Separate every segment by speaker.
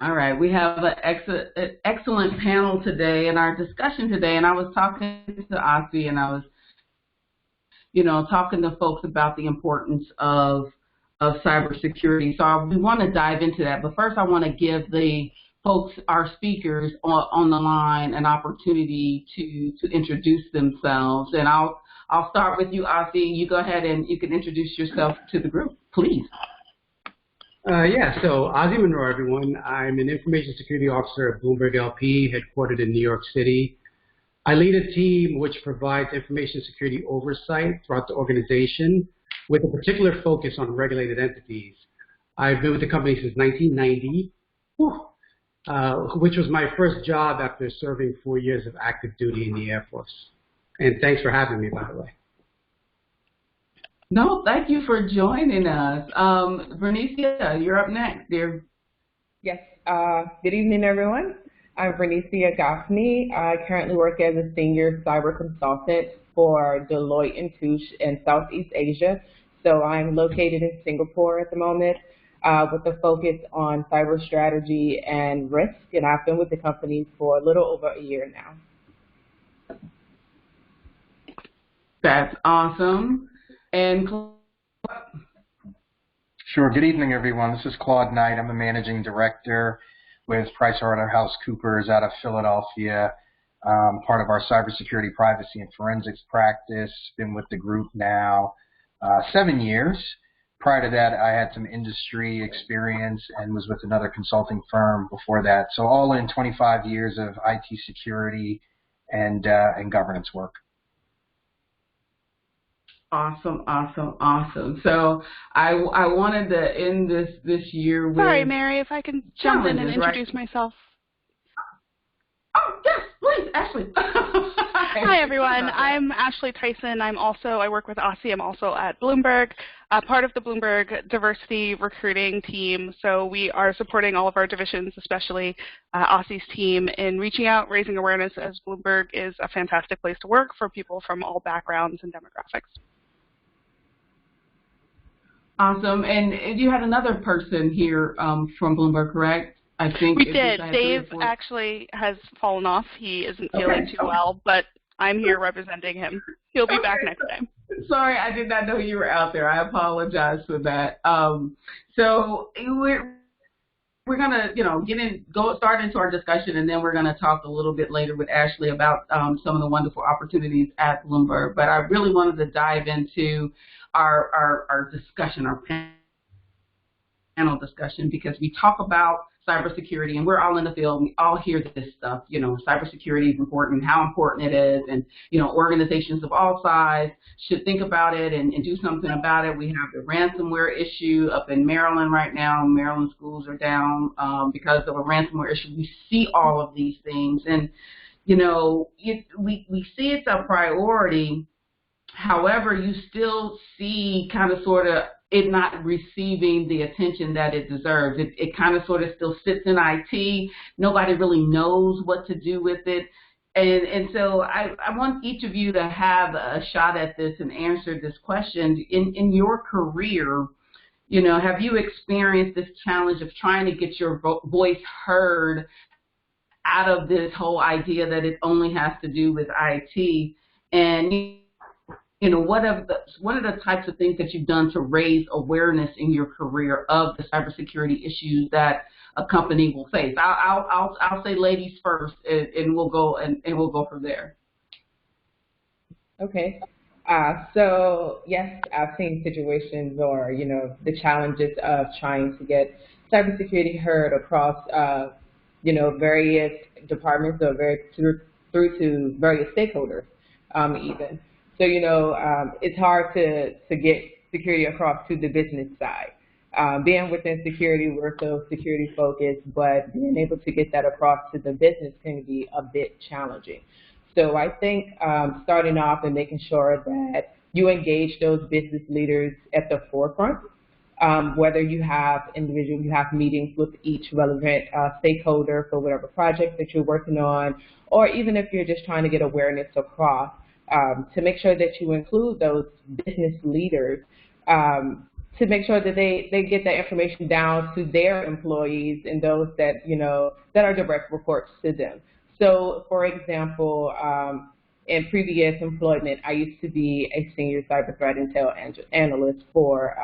Speaker 1: All right, we have an excellent panel today in our discussion today, and I was talking to Ozzy, and I was, talking to folks about the importance of cybersecurity. So we want to dive into that, but first I want to give the folks, our speakers on the line, an opportunity to introduce themselves. And I'll start with you, Ozzy. You go ahead and you can introduce yourself to the group, please.
Speaker 2: So Ozzy Monroe, everyone. I'm an information security officer at Bloomberg LP, headquartered in New York City. I lead a team which provides information security oversight throughout the organization with a particular focus on regulated entities. I've been with the company since 1990, which was my first job after serving 4 years of active duty in the Air Force. And thanks for having me, by the way.
Speaker 1: No, thank you for joining us. Vernicia, you're up next, dear.
Speaker 3: Yes. Good evening, everyone. I'm Vernicia Gaffney. I currently work as a senior cyber consultant for Deloitte & Touche in Southeast Asia. So I'm located in Singapore at the moment with a focus on cyber strategy and risk, and I've been with the company for a little over a year now.
Speaker 1: That's awesome. And
Speaker 4: Sure. Good evening, everyone. This is Claude Knight. I'm a managing director with PricewaterhouseCoopers out of Philadelphia, part of our cybersecurity, privacy, and forensics practice. Been with the group now 7 years. Prior to that, I had some industry experience and was with another consulting firm before that. So all in 25 years of IT security and governance work.
Speaker 1: Awesome, awesome, awesome. So I wanted to end this year with...
Speaker 5: Sorry, Mary, if I can jump in and introduce myself.
Speaker 1: Oh, yes, please, Ashley.
Speaker 5: Hi, everyone. I'm Ashley Tyson. I work with Ozzy. I'm also at Bloomberg, part of the Bloomberg diversity recruiting team. So we are supporting all of our divisions, especially Ozzy's team, in reaching out, raising awareness, as Bloomberg is a fantastic place to work for people from all backgrounds and demographics.
Speaker 1: Awesome. And you had another person here from Bloomberg, correct? I think
Speaker 5: we did. Dave actually has fallen off. He isn't feeling too well, but I'm here representing him. He'll be back next time.
Speaker 1: Sorry, I did not know you were out there. I apologize for that. So we're gonna, start into our discussion, and then we're gonna talk a little bit later with Ashley about some of the wonderful opportunities at Bloomberg. But I really wanted to dive into our discussion, our panel discussion, because we talk about cybersecurity, and we're all in the field. We all hear this stuff. Cybersecurity is important, how important it is, and organizations of all sizes should think about it and do something about it. We have the ransomware issue up in Maryland right now. Maryland schools are down because of a ransomware issue. We see all of these things, and we see it's a priority. However, you still see kind of sort of it not receiving the attention that it deserves. It kind of sort of still sits in IT. Nobody really knows what to do with it. And so I want each of you to have a shot at this and answer this question. In your career, have you experienced this challenge of trying to get your voice heard out of this whole idea that it only has to do with IT? And what are the types of things that you've done to raise awareness in your career of the cybersecurity issues that a company will face? I'll say ladies first, and we'll go from there.
Speaker 3: Okay. So yes, I've seen situations or the challenges of trying to get cybersecurity heard across various departments or through to various stakeholders even. So, it's hard to get security across to the business side. Being within security, we're so security focused, but being able to get that across to the business can be a bit challenging. So I think starting off and making sure that you engage those business leaders at the forefront, whether you have meetings with each relevant stakeholder for whatever project that you're working on, or even if you're just trying to get awareness across, to make sure that you include those business leaders to make sure that they get that information down to their employees and those that, that are direct reports to them. So, for example, in previous employment, I used to be a senior cyber threat intel analyst for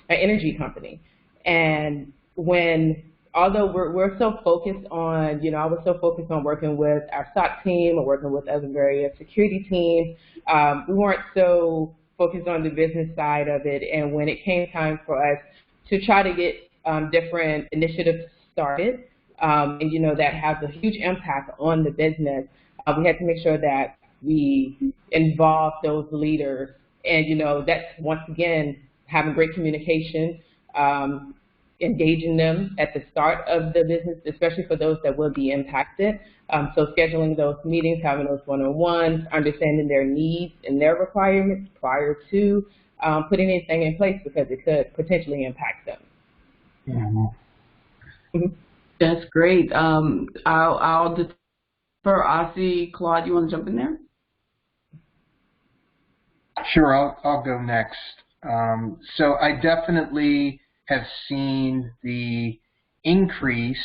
Speaker 3: an energy company. And although we're so focused on, I was so focused on working with our SOC team or working with other various security teams, we weren't so focused on the business side of it. And when it came time for us to try to get different initiatives started, and that has a huge impact on the business, we had to make sure that we involve those leaders. And, that's, once again, having great communication, engaging them at the start of the business, especially for those that will be impacted. So scheduling those meetings, having those one-on-ones, understanding their needs and their requirements prior to putting anything in place, because it could potentially impact them.
Speaker 1: Mm-hmm. That's great. I'll defer. Ozzy, Claude, you want to jump in there?
Speaker 4: Sure, I'll go next. So I definitely have seen the increase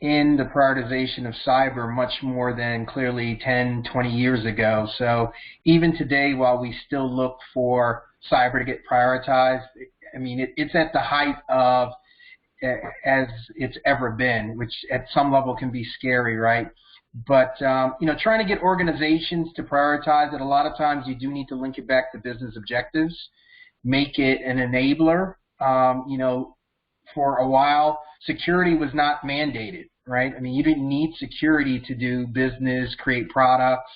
Speaker 4: in the prioritization of cyber much more than clearly 10, 20 years ago. So even today, while we still look for cyber to get prioritized, I mean, it's at the height of as it's ever been, which at some level can be scary, right? But, trying to get organizations to prioritize it, a lot of times you do need to link it back to business objectives, make it an enabler. For a while, security was not mandated, right? I mean, you didn't need security to do business, create products,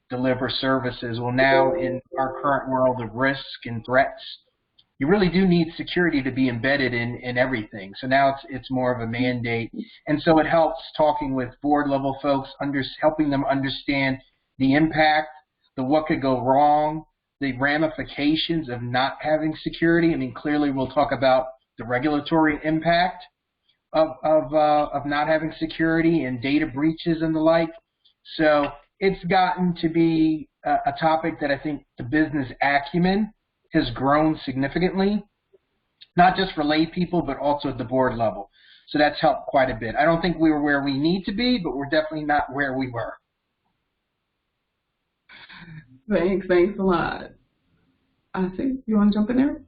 Speaker 4: deliver services. Well, now in our current world of risk and threats, you really do need security to be embedded in everything. So now it's more of a mandate. And so it helps talking with board level folks, helping them understand the impact, the what could go wrong, the ramifications of not having security. I mean, clearly we'll talk about the regulatory impact of not having security and data breaches and the like. So it's gotten to be a topic that I think the business acumen has grown significantly, not just for lay people, but also at the board level. So that's helped quite a bit. I don't think we were where we need to be, but we're definitely not where we were.
Speaker 1: Thanks a lot. I think you want to jump in there?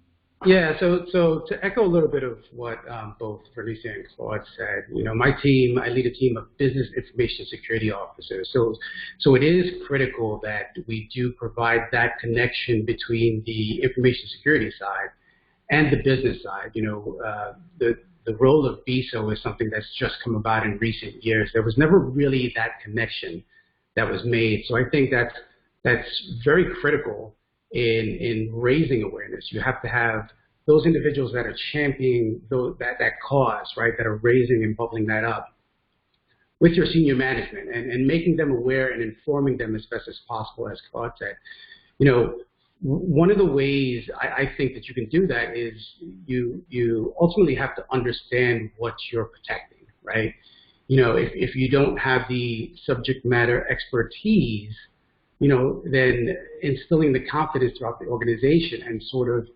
Speaker 2: Yeah, so to echo a little bit of what both Vernicia and Claude said, my team, I lead a team of business information security officers. So it is critical that we do provide that connection between the information security side and the business side. The role of BISO is something that's just come about in recent years. There was never really that connection that was made. So I think that's very critical in raising awareness. You have to have those individuals that are championing that cause, right, that are raising and bubbling that up with your senior management and making them aware and informing them as best as possible, as Claude said. One of the ways I think that you can do that is you ultimately have to understand what you're protecting, right? If you don't have the subject matter expertise, then instilling the confidence throughout the organization and sort of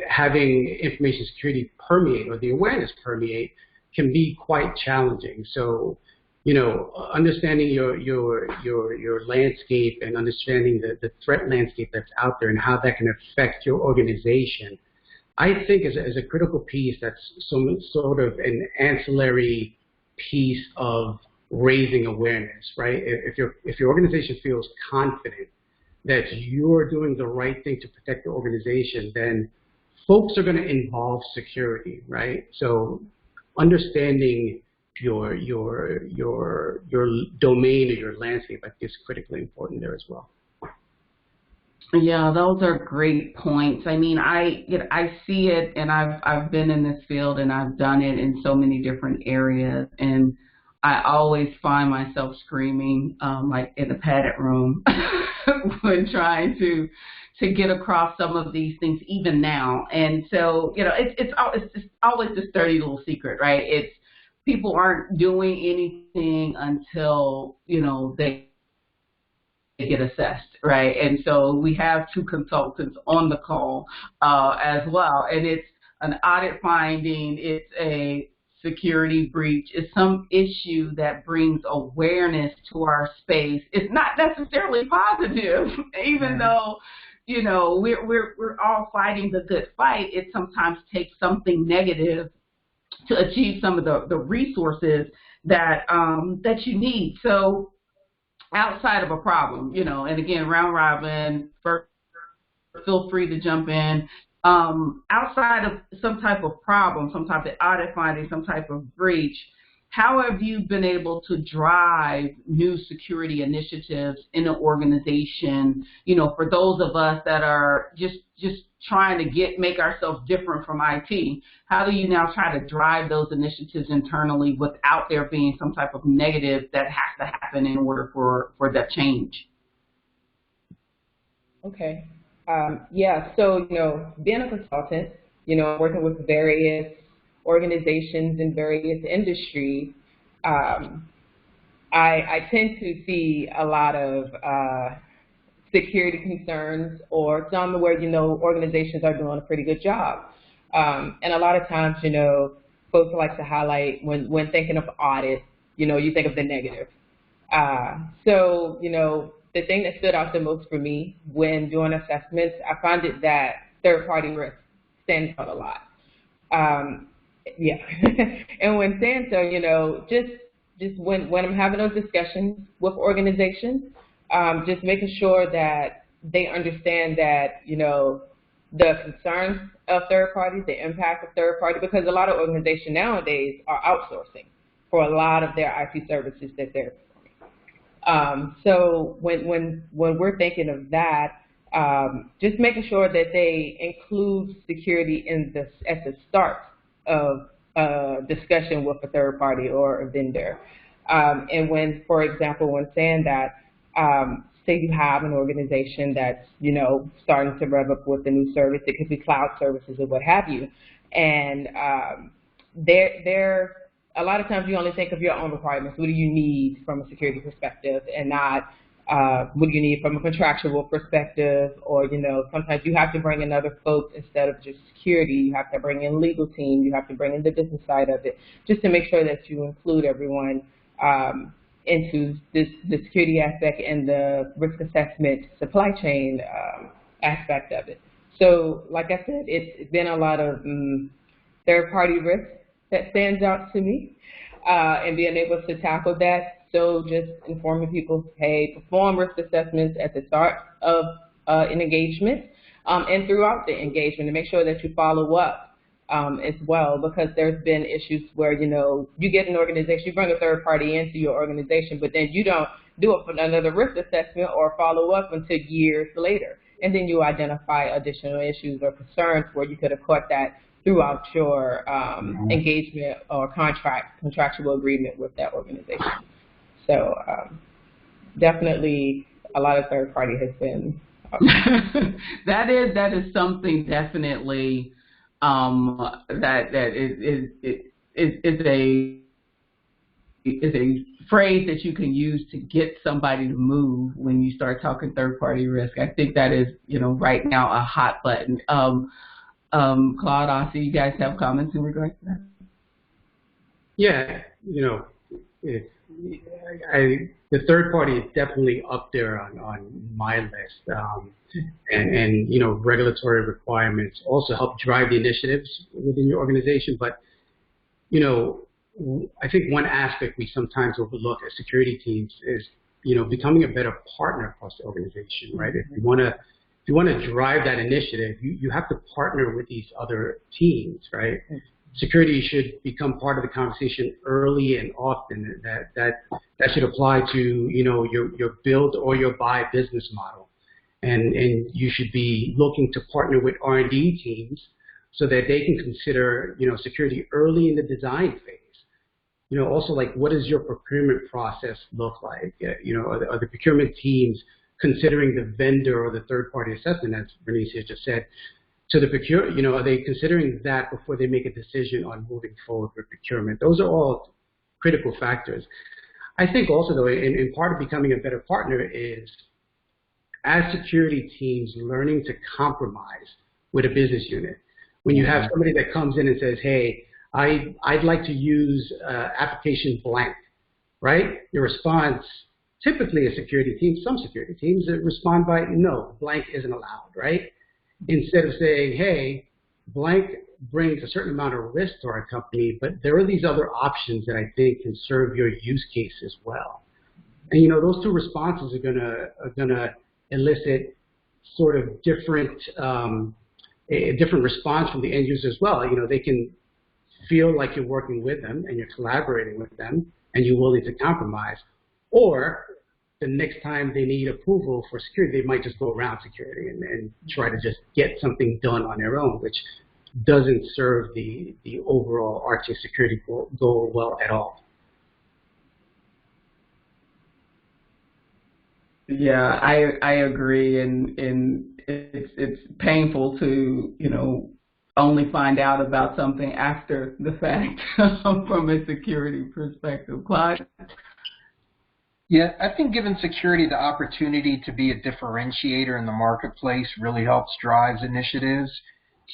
Speaker 2: having information security permeate or the awareness permeate can be quite challenging. So, understanding your landscape and understanding the threat landscape that's out there and how that can affect your organization, I think is a critical piece that's some sort of an ancillary piece of raising awareness, right? If your organization feels confident that you're doing the right thing to protect the organization, then folks are going to involve security, right? So understanding your domain or your landscape, I think, is critically important there as well.
Speaker 1: Yeah, those are great points. I mean, I see it, and I've been in this field, and I've done it in so many different areas, and I always find myself screaming like in a padded room when trying to get across some of these things, even now. And so, it's always this dirty little secret, right? It's people aren't doing anything until they get assessed, right? And so we have two consultants on the call as well. And it's an audit finding, it's a security breach, it's some issue that brings awareness to our space. It's not necessarily positive, even though, you know, we're all fighting the good fight. It sometimes takes something negative to achieve some of the resources that that you need. So outside of a problem, you know, and again, round robin, first, feel free to jump in. Outside of some type of problem, some type of audit finding, some type of breach, how have you been able to drive new security initiatives in an organization? You know, for those of us that are just trying to make ourselves different from IT, how do you now try to drive those initiatives internally without there being some type of negative that has to happen in order for that change?
Speaker 3: Okay. Yeah, so, you know, being a consultant, you know, working with various organizations in various industries, I tend to see a lot of security concerns, or some where, you know, organizations are doing a pretty good job. And a lot of times, you know, folks like to highlight when thinking of audit, you know, you think of the negative. So, you know, the thing that stood out the most for me when doing assessments, I found it that third-party risk stands out a lot. Yeah, and when saying so, you know, just when I'm having those discussions with organizations, just making sure that they understand that, you know, the concerns of third parties, the impact of third party, because a lot of organizations nowadays are outsourcing for a lot of their IT services that they're performing. So when we're thinking of that, just making sure that they include security at the start of a discussion with a third party or a vendor. And when, for example, when saying that, say you have an organization that's, you know, starting to rev up with a new service, it could be cloud services or what have you, and they're a lot of times you only think of your own requirements. What do you need from a security perspective, and not what do you need from a contractual perspective, or, you know, sometimes you have to bring in other folks instead of just security. You have to bring in legal team, you have to bring in the business side of it, just to make sure that you include everyone into the security aspect and the risk assessment supply chain aspect of it. So, like I said, it's been a lot of third-party risk that stands out to me, and being able to tackle that. So just informing people, hey, perform risk assessments at the start of an engagement and throughout the engagement, and make sure that you follow up as well, because there's been issues where, you know, you get an organization, you bring a third party into your organization, but then you don't do it for another risk assessment or follow up until years later. And then you identify additional issues or concerns where you could have caught that throughout your engagement or contractual agreement with that organization. So definitely a lot of third party has been.
Speaker 1: that is something definitely that is a phrase that you can use to get somebody to move when you start talking third party risk. I think that is, you know, right now a hot button. Claude, Ozzy, you guys have comments in regards to that?
Speaker 2: Yeah, you know, the third party is definitely up there on my list, and you know, regulatory requirements also help drive the initiatives within your organization. But you know, I think one aspect we sometimes overlook as security teams is, you know, becoming a better partner across the organization, right? If you want to drive that initiative, you have to partner with these other teams, right? Security should become part of the conversation early and often. That should apply to, you know, your build or your buy business model, and you should be looking to partner with R&D teams so that they can consider, you know, security early in the design phase. You know, also, like, what does your procurement process look like? You know, are the procurement teams considering the vendor or the third-party assessment, as Vernicia just said, to the you know, are they considering that before they make a decision on moving forward with procurement? Those are all critical factors. I think also, though, in part of becoming a better partner is as security teams learning to compromise with a business unit. When you have somebody that comes in and says, hey, I'd like to use application blank, right? Your response, typically a security team, some security teams that respond by, no, blank isn't allowed, right? Instead of saying, hey, blank brings a certain amount of risk to our company, but there are these other options that I think can serve your use case as well. And those two responses are gonna elicit sort of different a different response from the end user as well. They can feel like you're working with them and you're collaborating with them and you're willing to compromise, or the next time they need approval for security, they might just go around security and try to just get something done on their own, which doesn't serve the overall arching security goal well at all.
Speaker 1: Yeah, I agree, and it's painful to only find out about something after the fact from a security perspective. Claude?
Speaker 4: Yeah, I think giving security the opportunity to be a differentiator in the marketplace really helps drive initiatives.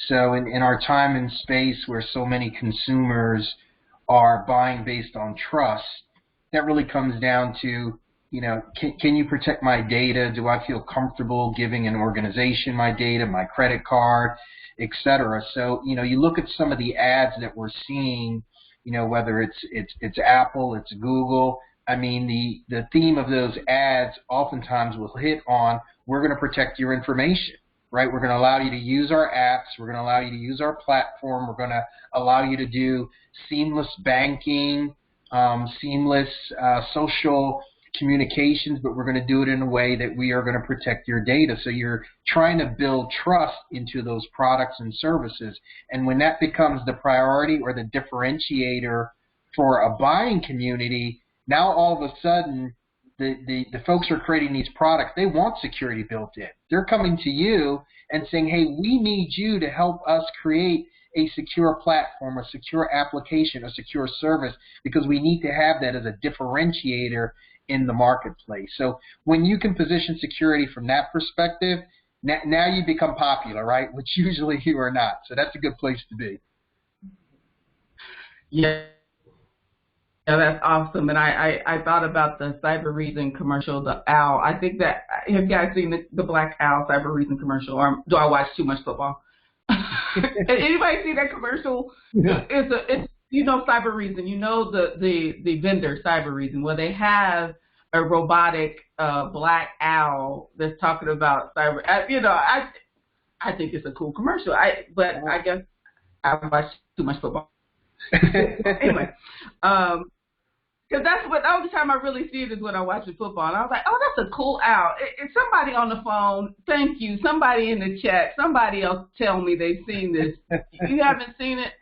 Speaker 4: So in our time and space where so many consumers are buying based on trust, that really comes down to, can you protect my data? Do I feel comfortable giving an organization my data, my credit card, et cetera? So, you look at some of the ads that we're seeing, whether it's Apple, it's Google. I mean, the theme of those ads oftentimes will hit on, we're going to protect your information, right? We're going to allow you to use our apps. We're going to allow you to use our platform. We're going to allow you to do seamless banking, seamless social communications, but we're going to do it in a way that we are going to protect your data. So you're trying to build trust into those products and services. And when that becomes the priority or the differentiator for a buying community, now all of a sudden the folks who are creating these products, they want security built in. They're coming to you and saying, hey, we need you to help us create a secure platform, a secure application, a secure service, because we need to have that as a differentiator in the marketplace. So when you can position security from that perspective, now you become popular, right? Which usually you are not. So that's a good place to be.
Speaker 1: Yeah. Yeah, that's awesome. And I thought about the Cyber Reason commercial, the owl. I think that, have you guys seen the Black Owl Cyber Reason commercial, or do I watch too much football? Anybody see that commercial? Yeah. It's Cyber Reason, the vendor Cyber Reason, where they have a robotic black owl that's talking about cyber. I think it's a cool commercial. But I guess I watch too much football. Anyway, because the only time I really see it is when I watch the football. And I was like, oh, that's a cool owl. It's somebody on the phone. Thank you. Somebody in the chat. Somebody else tell me they've seen this. You haven't seen it?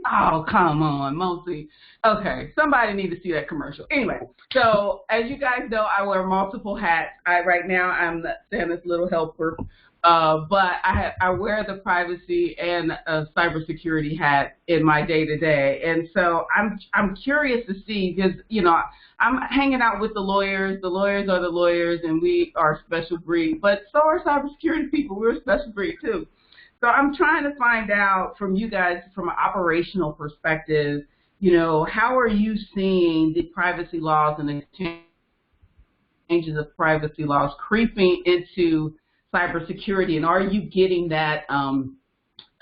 Speaker 1: Oh, come on, mostly. Okay, somebody need to see that commercial. Anyway, so as you guys know, I wear multiple hats. Right now I'm Santa's little helper. But I wear the privacy and cybersecurity hat in my day-to-day, and so I'm curious to see, because I'm hanging out with the lawyers. The lawyers are the lawyers, and we are a special breed. But so are cybersecurity people. We're a special breed too. So I'm trying to find out from you guys, from an operational perspective, how are you seeing the privacy laws and the changes of privacy laws creeping into cybersecurity, and are you getting that,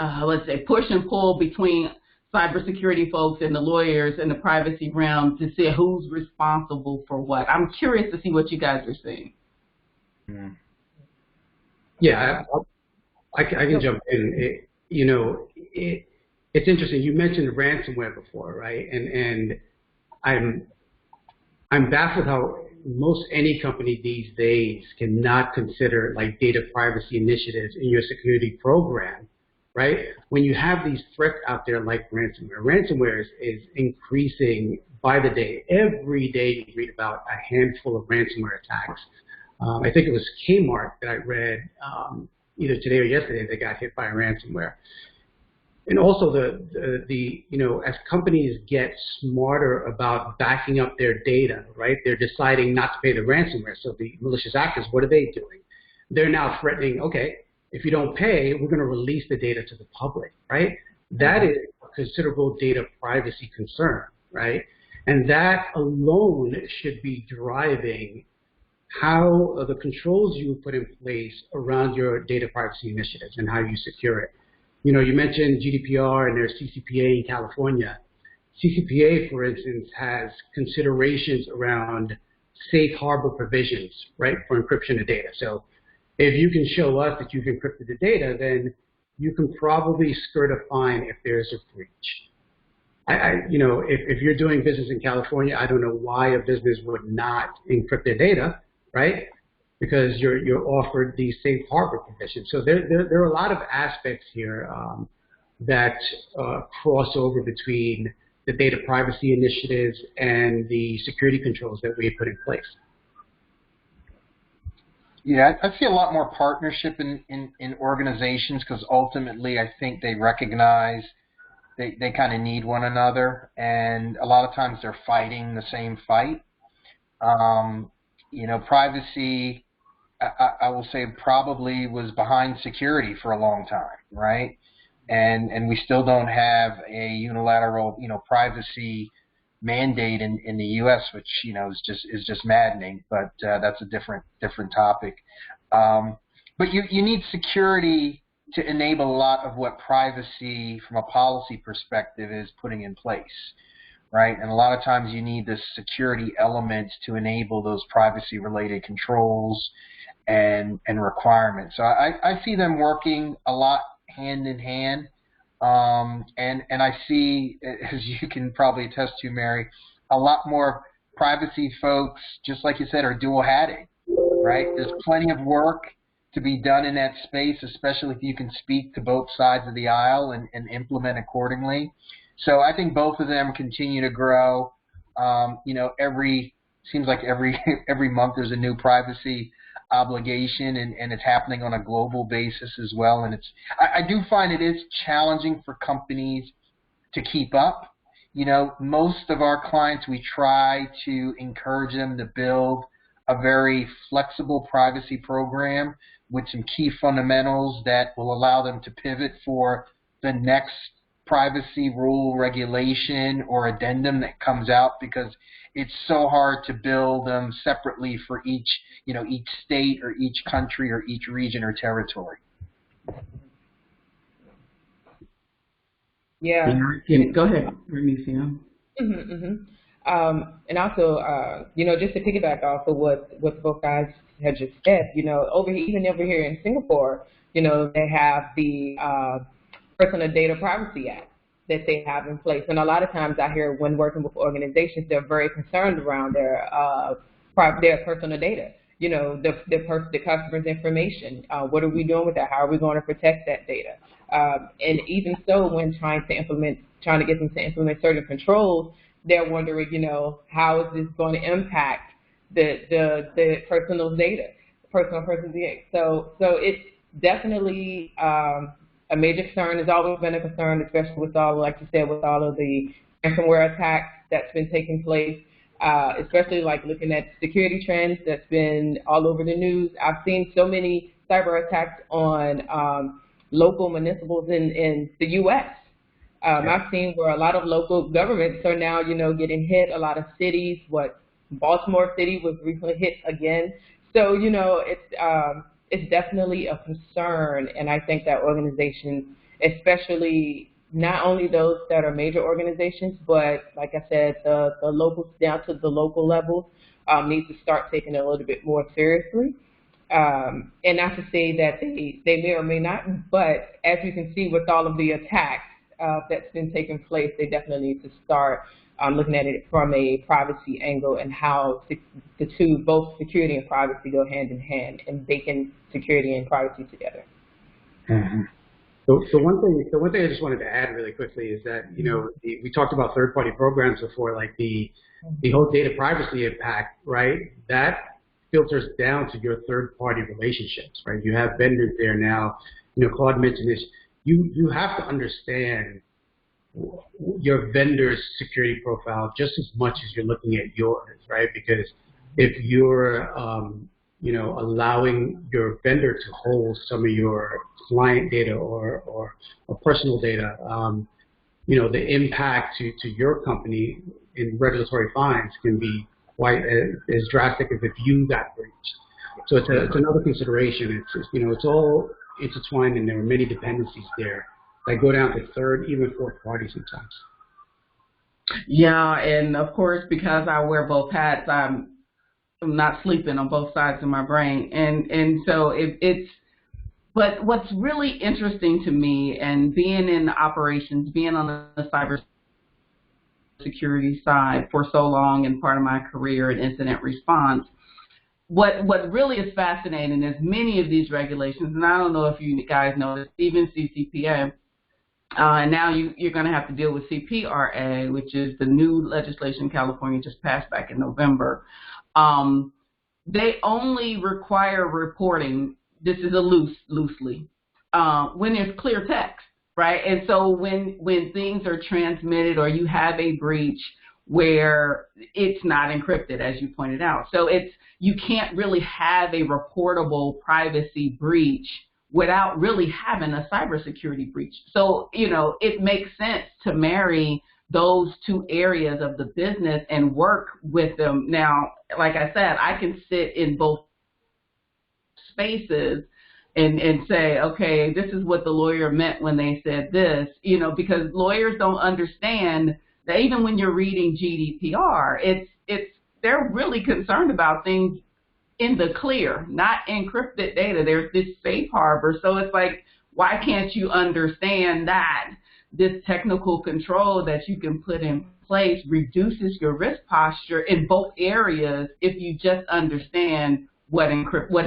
Speaker 1: let's say, push and pull between cybersecurity folks and the lawyers in the privacy realm to see who's responsible for what? I'm curious to see what you guys are seeing.
Speaker 2: Yeah, I can jump in. It's interesting. You mentioned ransomware before, right? And I'm baffled how most any company these days cannot consider like data privacy initiatives in your security program, right? When you have these threats out there like ransomware. Ransomware is increasing by the day. Every day you read about a handful of ransomware attacks. I think it was Kmart that I read either today or yesterday that got hit by a ransomware. And also as companies get smarter about backing up their data, right? They're deciding not to pay the ransomware. So the malicious actors, what are they doing? they're now threatening, okay, if you don't pay, we're going to release the data to the public, right? That is a considerable data privacy concern, right? And that alone should be driving how the controls you put in place around your data privacy initiatives and how you secure it. You know, you mentioned GDPR and there's CCPA in California. CCPA, for instance, has considerations around safe harbor provisions, right, for encryption of data. So if you can show us that you've encrypted the data, then you can probably skirt a fine if there's a breach. You know, if you're doing business in California, I don't know why a business would not encrypt their data, right? Because you're offered these safe harbor provisions. So there are a lot of aspects here that cross over between the data privacy initiatives and the security controls that we have put in place.
Speaker 4: Yeah, I see a lot more partnership in organizations because ultimately I think they recognize they kind of need one another, and a lot of times they're fighting the same fight. You know, privacy, I will say, probably was behind security for a long time, right? And we still don't have a unilateral, you know, privacy mandate in the U.S., which, you know, is just maddening. But that's a different topic. But you need security to enable a lot of what privacy, from a policy perspective, is putting in place, right? And a lot of times you need the security elements to enable those privacy-related controls and requirements. So I see them working a lot hand in hand. And I see, as you can probably attest to, Mary, a lot more privacy folks, just like you said, are dual-hatting, right? There's plenty of work to be done in that space, especially if you can speak to both sides of the aisle and implement accordingly. So I think both of them continue to grow. You know, seems like every month there's a new privacy obligation, and it's happening on a global basis as well. And I do find it is challenging for companies to keep up. You know, most of our clients, we try to encourage them to build a very flexible privacy program with some key fundamentals that will allow them to pivot for the next privacy rule, regulation, or addendum that comes out, because it's so hard to build them separately for each state or each country or each region or territory.
Speaker 3: Yeah.
Speaker 1: Go ahead, Vernicia.
Speaker 3: And also, you know, just to piggyback off of what both guys had just said, you know, even over here in Singapore, you know, they have the Personal Data Privacy Act that they have in place. And a lot of times I hear when working with organizations, they're very concerned around their personal data. You know, the customer's information. What are we doing with that? How are we going to protect that data? And even so, when trying to get them to implement certain controls, they're wondering, you know, how is this going to impact the personal data, personal data. So it's definitely a major concern. Has always been a concern, especially with all, like you said, with all of the ransomware attacks that's been taking place. Especially like looking at security trends that's been all over the news. I've seen so many cyber attacks on local municipals in the U.S. I've seen where a lot of local governments are now, you know, getting hit. A lot of cities, Baltimore City was recently hit again. So, you know, it's definitely a concern, and I think that organizations, especially not only those that are major organizations, but like I said, the locals down to the local level need to start taking it a little bit more seriously. And not to say that they may or may not, but as you can see with all of the attacks that's been taking place, they definitely need to start looking at it from a privacy angle and how the two, both security and privacy, go hand in hand, and baking security and privacy together.
Speaker 2: Mm-hmm. So one thing I just wanted to add really quickly is that, you know, we talked about third-party programs before, like the whole data privacy impact, right? That filters down to your third-party relationships, right? You have vendors there now. You know, Claude mentioned this. You have to understand your vendor's security profile just as much as you're looking at yours, right? Because if you're allowing your vendor to hold some of your client data or personal data, the impact to your company in regulatory fines can be quite as drastic as if you got breached. So it's another consideration. It's all intertwined, and there are many dependencies there that go down to third, even fourth party sometimes.
Speaker 1: Yeah, and of course, because I wear both hats, I'm not sleeping on both sides of my brain, and so it's. But what's really interesting to me, and being in operations, being on the cybersecurity side for so long, and part of my career in incident response, what really is fascinating is many of these regulations, and I don't know if you guys know this, even CCPA. And now you're going to have to deal with CPRA, which is the new legislation California just passed back in November. They only require reporting. This is loosely when there's clear text, right? And so when things are transmitted or you have a breach where it's not encrypted, as you pointed out, so you can't really have a reportable privacy breach without really having a cybersecurity breach. So, it makes sense to marry those two areas of the business and work with them. Now, like I said, I can sit in both spaces and say, okay, this is what the lawyer meant when they said this, because lawyers don't understand that even when you're reading GDPR, they're really concerned about things in the clear, not encrypted data. There's this safe harbor. So it's like, why can't you understand that this technical control that you can put in place reduces your risk posture in both areas if you just understand what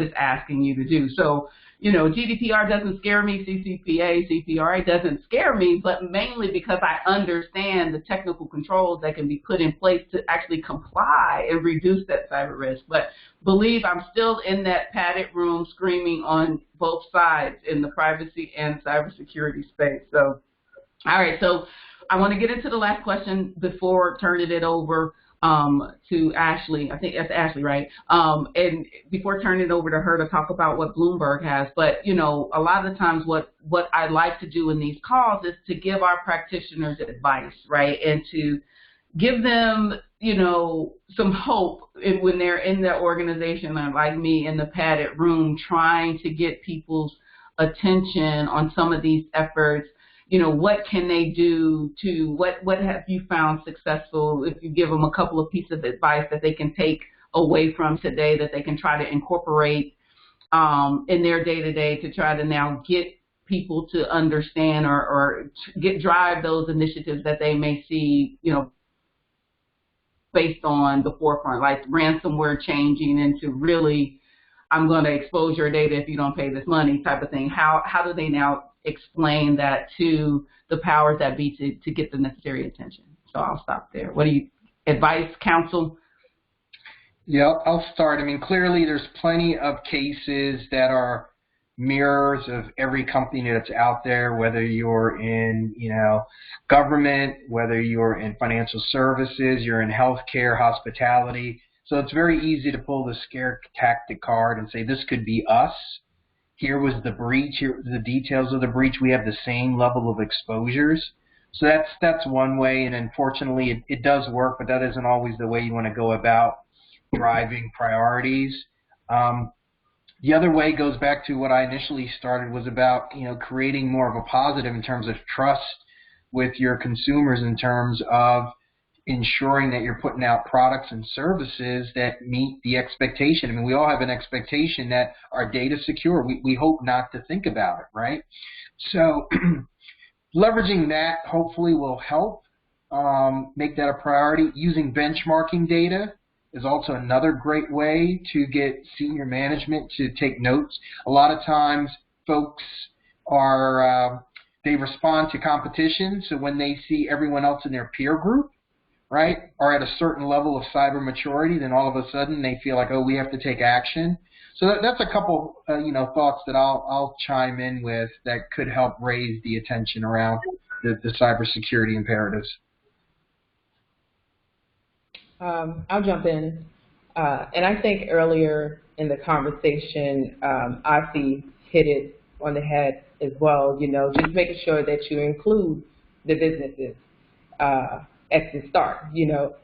Speaker 1: is asking you to do. So, GDPR doesn't scare me, CCPA, CPRA doesn't scare me, but mainly because I understand the technical controls that can be put in place to actually comply and reduce that cyber risk. But believe I'm still in that padded room screaming on both sides in the privacy and cybersecurity space. So, all right, so I want to get into the last question before turning it over to Ashley. I think that's Ashley, right? And before turning it over to her to talk about what Bloomberg has. But, a lot of the times what I like to do in these calls is to give our practitioners advice, right? And to give them, some hope when they're in their organization, like me in the padded room, trying to get people's attention on some of these efforts. What can they do what have you found successful? If you give them a couple of pieces of advice that they can take away from today that they can try to incorporate in their day-to-day to try to now get people to understand or drive those initiatives that they may see, based on the forefront, like ransomware changing into really, I'm going to expose your data if you don't pay this money type of thing. How do they now explain that to the powers that be to get the necessary attention? So I'll stop there. What do you advise, counsel?
Speaker 4: Yeah, I'll start. I mean, clearly there's plenty of cases that are mirrors of every company that's out there, whether you're in, government, whether you're in financial services, you're in healthcare, hospitality. So it's very easy to pull the scare tactic card and say, this could be us. Here was the breach. Here were the details of the breach. We have the same level of exposures. So that's one way, and unfortunately it does work, but that isn't always the way you want to go about driving priorities. The other way goes back to what I initially started, was about creating more of a positive in terms of trust with your consumers, in terms of ensuring that you're putting out products and services that meet the expectation. I mean, we all have an expectation that our data is secure. We hope not to think about it, right? So leveraging that hopefully will help make that a priority. Using benchmarking data is also another great way to get senior management to take notes. A lot of times folks they respond to competition, so when they see everyone else in their peer group, right, are at a certain level of cyber maturity, then all of a sudden they feel like, oh, we have to take action. So that's a couple, thoughts that I'll chime in with that could help raise the attention around the cybersecurity imperatives.
Speaker 3: I'll jump in. And I think earlier in the conversation, Ozzy hit it on the head as well. Just making sure that you include the businesses at the start.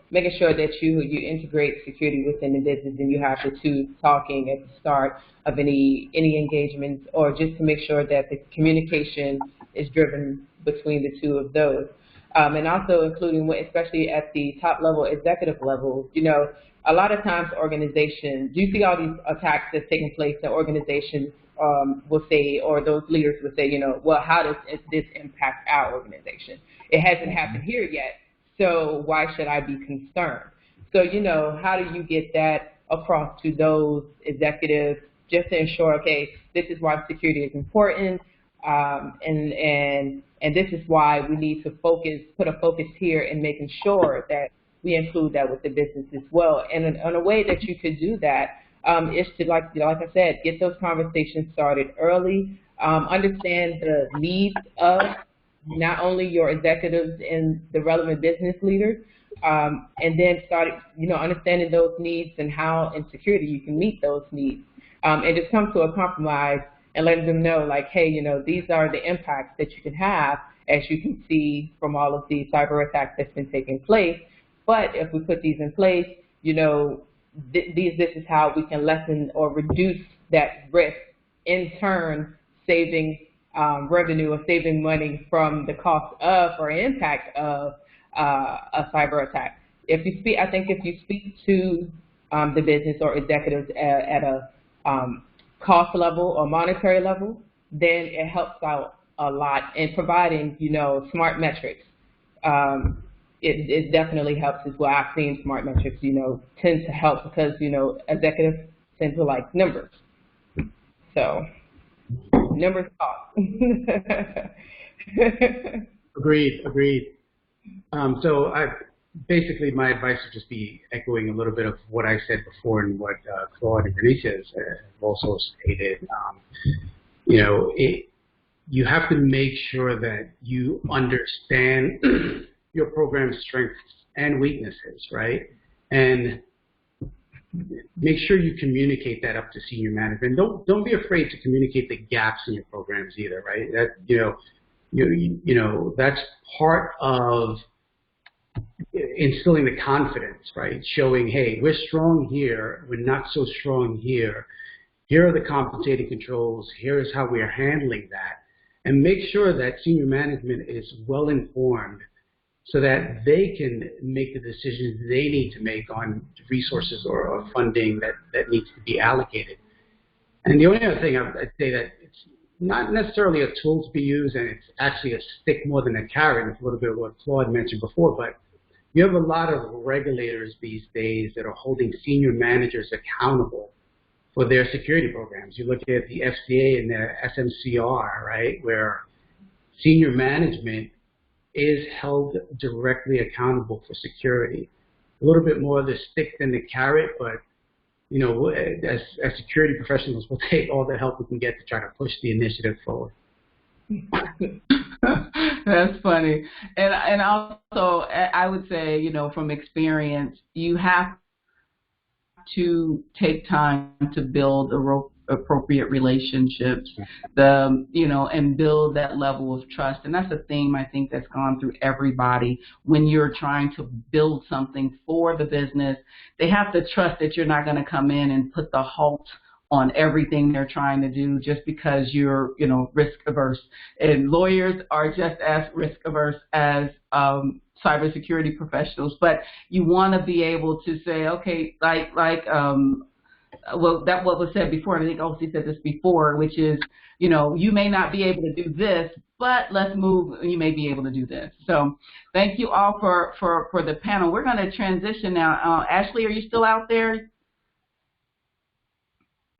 Speaker 3: Making sure that you integrate security within the business, and you have the two talking at the start of any engagements, or just to make sure that the communication is driven between the two of those. And also including, especially at the top level, executive level, a lot of times organizations, you see all these attacks that's taking place that organizations will say, or those leaders will say, well, how does this impact our organization? It hasn't happened here yet, so why should I be concerned? So, how do you get that across to those executives just to ensure, okay, this is why security is important, and this is why we need to put a focus here in making sure that we include that with the business as well. And in a way that you could do that is to, like I said, get those conversations started early, understand the needs of not only your executives and the relevant business leaders, and then start, understanding those needs and how in security you can meet those needs, and just come to a compromise and letting them know, like, hey, these are the impacts that you can have, as you can see from all of the cyber attacks that's been taking place. But if we put these in place, this is how we can lessen or reduce that risk, in turn saving revenue or saving money from the cost of or impact of a cyber attack. If you speak to the business or executives at a cost level or monetary level, then it helps out a lot in providing, smart metrics. It definitely helps as well. I've seen smart metrics, tend to help because, executives tend to like numbers. So numbers talk.
Speaker 2: Agreed. So basically my advice would just be echoing a little bit of what I said before and what Claude and Vernicia have also stated. You have to make sure that you understand your program's strengths and weaknesses, right? And make sure you communicate that up to senior management. Don't be afraid to communicate the gaps in your programs either, right? That that's part of instilling the confidence, right? Showing, hey, we're strong here, we're not so strong here. Here are the compensating controls. Here's how we are handling that, and make sure that senior management is well informed, so that they can make the decisions they need to make on resources or funding that needs to be allocated. And the only other thing I'd say that it's not necessarily a tool to be used, and it's actually a stick more than a carrot. It's a little bit of what Claude mentioned before, but you have a lot of regulators these days that are holding senior managers accountable for their security programs. You look at the FCA and their SMCR, right, where senior management is held directly accountable for security. A little bit more of the stick than the carrot, but as security professionals, we'll take all the help we can get to try to push the initiative forward.
Speaker 1: That's funny. And also, I would say, from experience, you have to take time to build appropriate relationships, and build that level of trust. And that's a theme I think that's gone through everybody. When you're trying to build something for the business, they have to trust that you're not going to come in and put the halt on everything they're trying to do just because you're, risk averse. And lawyers are just as risk averse as cybersecurity professionals. But you want to be able to say, okay, well, that what was said before, and I think Ozzy said this before, which is, you may not be able to do this, but let's move, you may be able to do this. So thank you all for the panel. We're going to transition now. Ashley, are you still out there?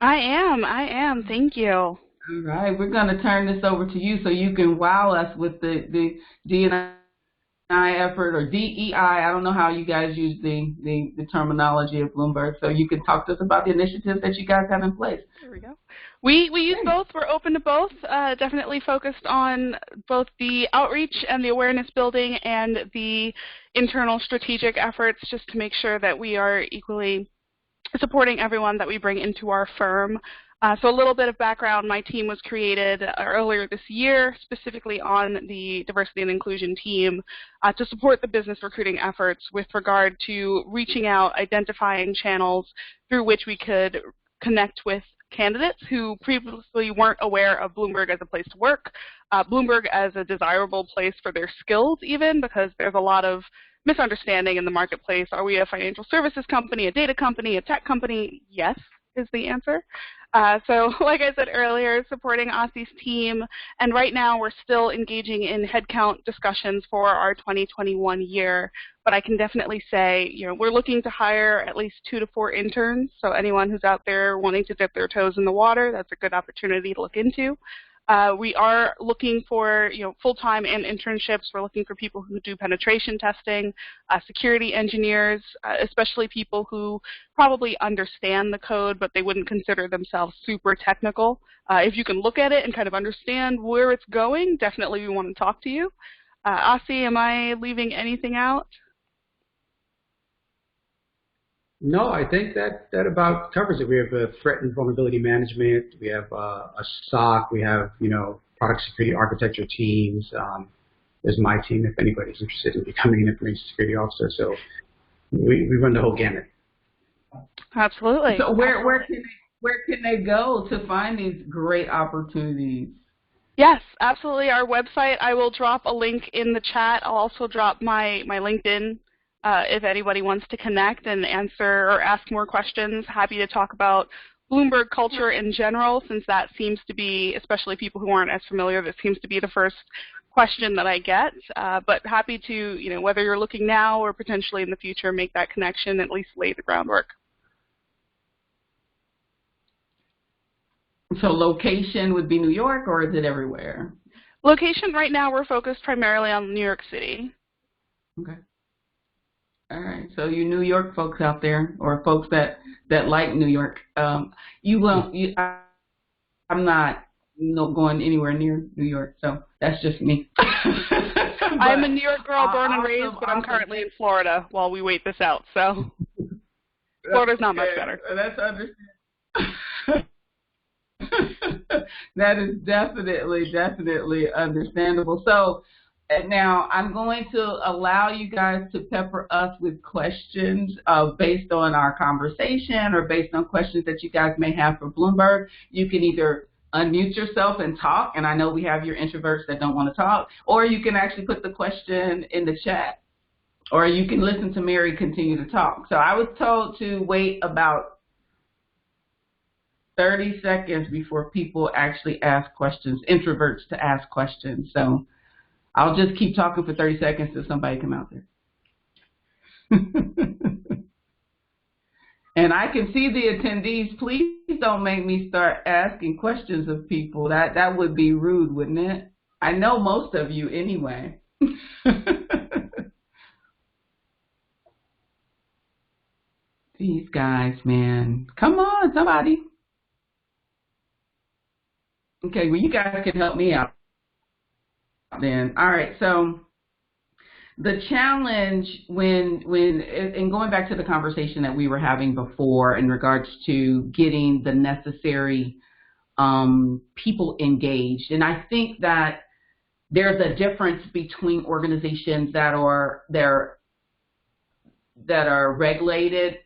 Speaker 5: I am. Thank you.
Speaker 1: All right. We're going to turn this over to you so you can wow us with the D&I effort, or DEI. I don't know how you guys use the terminology of Bloomberg. So you can talk to us about the initiatives that you guys have in place.
Speaker 5: There we go. We use both. We're open to both. Definitely focused on both the outreach and the awareness building and the internal strategic efforts, just to make sure that we are equally supporting everyone that we bring into our firm. So a little bit of background, my team was created earlier this year, specifically on the diversity and inclusion team, to support the business recruiting efforts with regard to reaching out, identifying channels through which we could connect with candidates who previously weren't aware of Bloomberg as a place to work, Bloomberg as a desirable place for their skills even, because there's a lot of misunderstanding in the marketplace. Are we a financial services company, a data company, a tech company? Yes is the answer. So like I said earlier, supporting Ozzy's team, and right now we're still engaging in headcount discussions for our 2021 year, but I can definitely say, we're looking to hire at least 2 to 4 interns, so anyone who's out there wanting to dip their toes in the water, that's a good opportunity to look into. We are looking for full-time and internships. We're looking for people who do penetration testing, security engineers, especially people who probably understand the code, but they wouldn't consider themselves super technical. If you can look at it and kind of understand where it's going, definitely we want to talk to you. Ozzy, am I leaving anything out?
Speaker 2: No, I think that about covers it. We have a threat and vulnerability management. We have a SOC. We have, product security architecture teams. There's my team if anybody's interested in becoming an information security officer. So we run the whole gamut.
Speaker 5: Absolutely.
Speaker 1: So where can they go to find these great opportunities?
Speaker 5: Yes, absolutely. Our website, I will drop a link in the chat. I'll also drop my LinkedIn. If anybody wants to connect and answer or ask more questions, happy to talk about Bloomberg culture in general, since that seems to be, especially people who aren't as familiar, that seems to be the first question that I get. But happy to, whether you're looking now or potentially in the future, make that connection, at least lay the groundwork.
Speaker 1: So location would be New York, or is it everywhere?
Speaker 5: Location right now, we're focused primarily on New York City.
Speaker 1: Okay. All right, so you New York folks out there, or folks that like New York, you won't. I'm not going anywhere near New York, so that's just me.
Speaker 5: I'm a New York girl, born and raised, but I'm currently in Florida while we wait this out. So Florida's not much better.
Speaker 1: That's understandable. That is definitely understandable. So. Now, I'm going to allow you guys to pepper us with questions based on our conversation or based on questions that you guys may have for Bloomberg. You can either unmute yourself and talk, and I know we have your introverts that don't want to talk, or you can actually put the question in the chat, or you can listen to Mary continue to talk. So I was told to wait about 30 seconds before people actually ask questions, introverts to ask questions. So I'll just keep talking for 30 seconds till somebody come out there. And I can see the attendees. Please don't make me start asking questions of people. That would be rude, wouldn't it? I know most of you anyway. These guys, man. Come on, somebody. Okay, well, you guys can help me out. Then, all right, so the challenge and going back to the conversation that we were having before in regards to getting the necessary people engaged, and I think that there's a difference between organizations that are regulated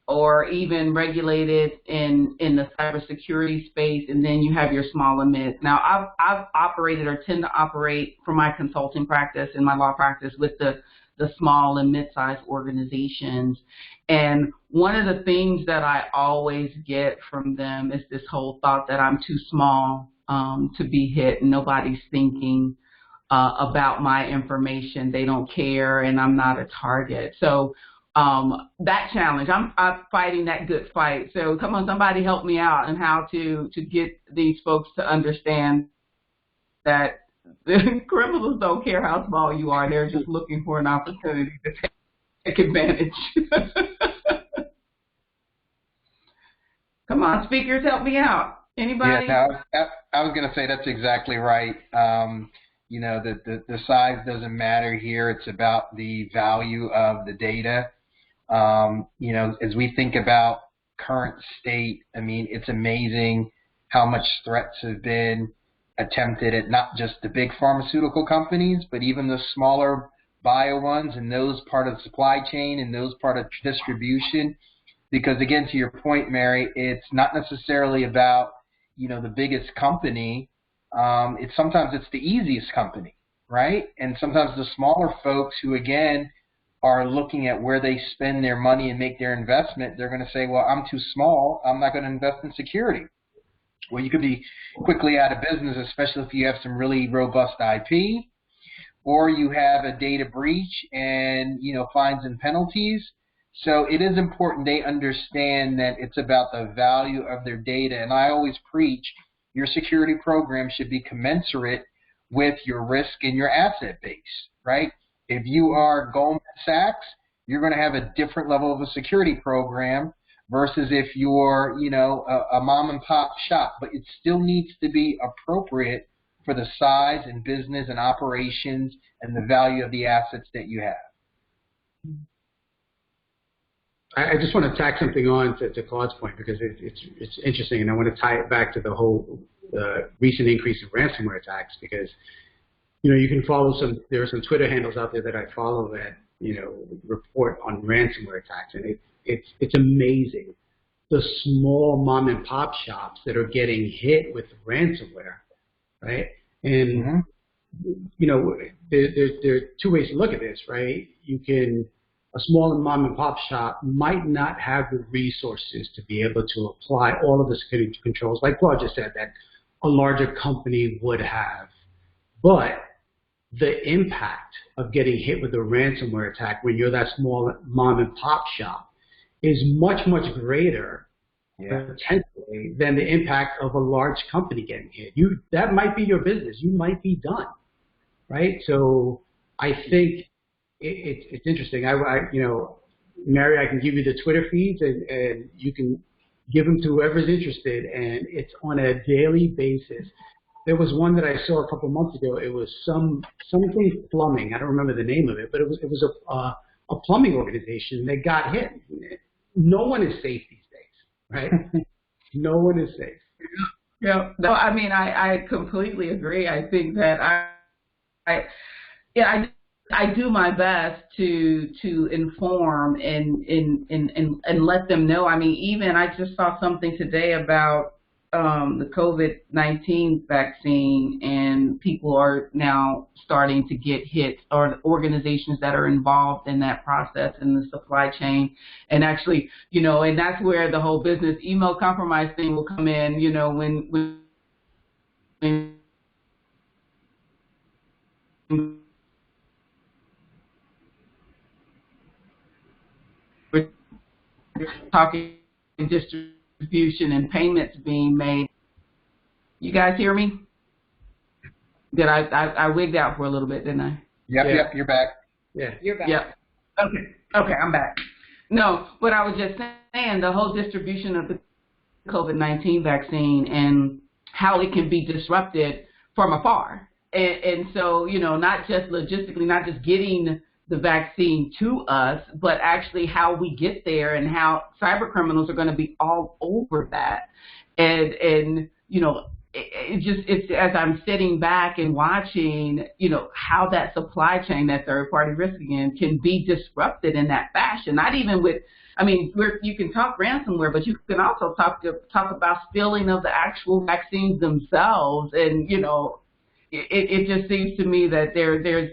Speaker 1: or even regulated in the cybersecurity space, and then you have your small and mid. Now, I've operated or tend to operate for my consulting practice and my law practice with the small and mid-sized organizations. And one of the things that I always get from them is this whole thought that I'm too small to be hit, and nobody's thinking about my information. They don't care, and I'm not a target. So that challenge, I'm fighting that good fight. So come on, somebody help me out on how to get these folks to understand that the criminals don't care how small you are. They're just looking for an opportunity to take advantage. Come on, speakers, help me out. Anybody?
Speaker 4: Yeah, no, I was going to say that's exactly right. The size doesn't matter here. It's about the value of the data. As we think about current state, I mean, it's amazing how much threats have been attempted at not just the big pharmaceutical companies, but even the smaller bio ones and those part of the supply chain and those part of distribution. Because again, to your point, Mary, it's not necessarily about, you know, the biggest company. Sometimes it's the easiest company, right? And sometimes the smaller folks who, again, are looking at where they spend their money and make their investment, they're going to say, well, I'm too small, I'm not going to invest in security. Well, you could be quickly out of business, especially if you have some really robust IP, or you have a data breach and, you know, fines and penalties. So it is important they understand that it's about the value of their data. And I always preach your security program should be commensurate with your risk and your asset base, right? If you are Goldman Sachs, you're going to have a different level of a security program versus if you're, you know, a mom and pop shop. But it still needs to be appropriate for the size and business and operations and the value of the assets that you have.
Speaker 2: I just want to tack something on to Claude's point because it's interesting, and I want to tie it back to the whole recent increase in ransomware attacks because, you know, you can follow there are some Twitter handles out there that I follow that, you know, report on ransomware attacks, and it's amazing the small mom and pop shops that are getting hit with ransomware, right? And you know, there are two ways to look at this, right? A small mom and pop shop might not have the resources to be able to apply all of the security controls, like Claude just said, that a larger company would have. But the impact of getting hit with a ransomware attack when you're that small mom and pop shop is much, much greater potentially than the impact of a large company getting hit. That might be your business. You might be done, right? So I think it's interesting. You know, Mary, I can give you the Twitter feeds, and you can give them to whoever's interested, and it's on a daily basis. There was one that I saw a couple months ago. It was something plumbing. I don't remember the name of it, but it was a plumbing organization that got hit. No one is safe these days, right? No one is safe.
Speaker 1: Yeah. No, I mean, I completely agree. I think that I do my best to inform and let them know. I mean, even I just saw something today about the COVID19 vaccine, and people are now starting to get hit, or organizations that are involved in that process in the supply chain. And actually, you know, and that's where the whole business email compromise thing will come in, you know, when we're talking distribution and payments being made. You guys hear me? Did I wigged out for a little bit, didn't I?
Speaker 4: Yep, you're back.
Speaker 2: Yeah.
Speaker 3: You're back.
Speaker 1: Yep. Okay, I'm back. No, but I was just saying the whole distribution of the COVID-19 vaccine and how it can be disrupted from afar. And so, you know, not just logistically, not just getting the vaccine to us, but actually how we get there and how cyber criminals are going to be all over that. And you know, it's as I'm sitting back and watching, you know, how that supply chain, that third-party risk again, can be disrupted in that fashion. Not even with, I mean, you can talk ransomware, but you can also talk about stealing of the actual vaccines themselves. And, you know, it just seems to me that there's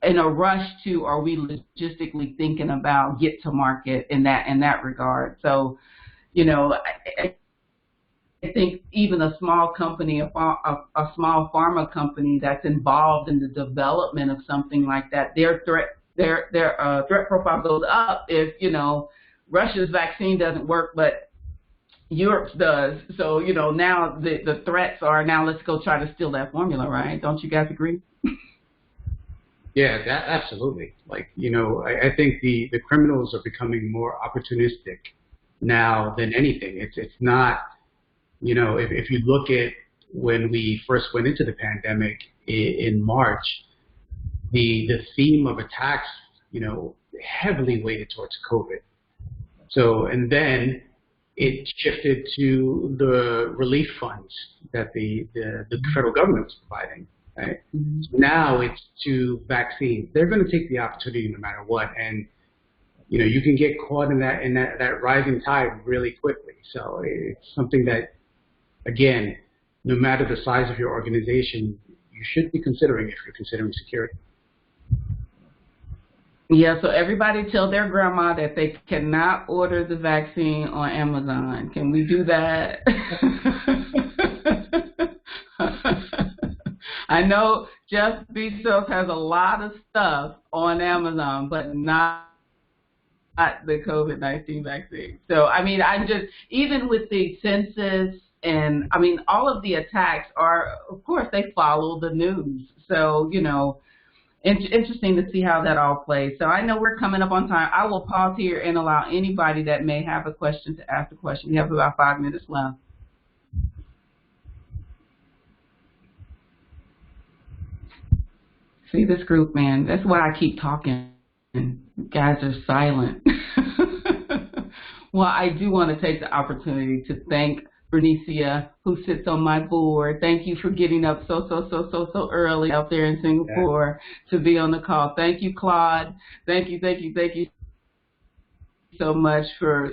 Speaker 1: in a rush to, are we logistically thinking about get to market in that regard? So, you know, I think even a small company, a small pharma company that's involved in the development of something like that, their threat profile goes up if, you know, Russia's vaccine doesn't work, but Europe's does. So, you know, now the threats are, now let's go try to steal that formula, right? Don't you guys agree?
Speaker 2: Yeah, absolutely. Like, you know, I think the criminals are becoming more opportunistic now than anything. It's not, you know, if you look at when we first went into the pandemic in March, the theme of attacks, you know, heavily weighted towards COVID. So, and then it shifted to the relief funds that the federal government was providing. Right? So now it's to vaccines. They're going to take the opportunity no matter what, and you can get caught in that rising tide really quickly. So it's something that, again, no matter the size of your organization, you should be considering if you're considering security.
Speaker 1: Yeah, so everybody tell their grandma that they cannot order the vaccine on Amazon. Can we do that? I know Jeff Bezos has a lot of stuff on Amazon, but not the COVID-19 vaccine. So, I mean, even with the census and, I mean, all of the attacks are, of course, they follow the news. So, interesting to see how that all plays. So I know we're coming up on time. I will pause here and allow anybody that may have a question to ask a question. We have about 5 minutes left. See this group, man. That's why I keep talking. You guys are silent. Well, I do want to take the opportunity to thank Vernicia, who sits on my board. Thank you for getting up so early out there in Singapore to be on the call. Thank you, Claude. Thank you so much for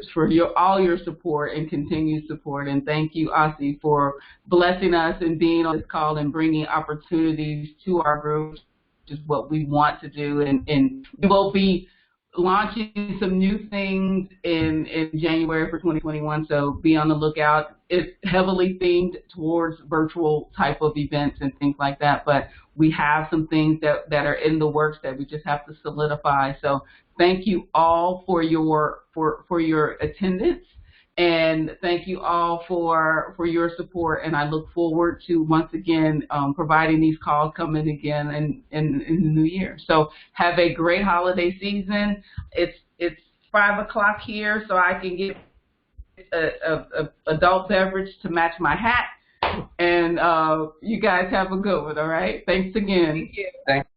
Speaker 1: all your support and continued support. And thank you, Ozzy, for blessing us and being on this call and bringing opportunities to our groups, which is what we want to do. And we will be launching some new things in January for 2021, so be on the lookout. It's heavily themed towards virtual type of events and things like that, but we have some things that are in the works that we just have to solidify. So thank you all for your attendance, and thank you all for your support, and I look forward to once again providing these calls coming again in the new year. So have a great holiday season. It's 5 o'clock here, so I can get a adult beverage to match my hat, and you guys have a good one. All right, thanks again.
Speaker 3: Thank you.
Speaker 4: Thanks.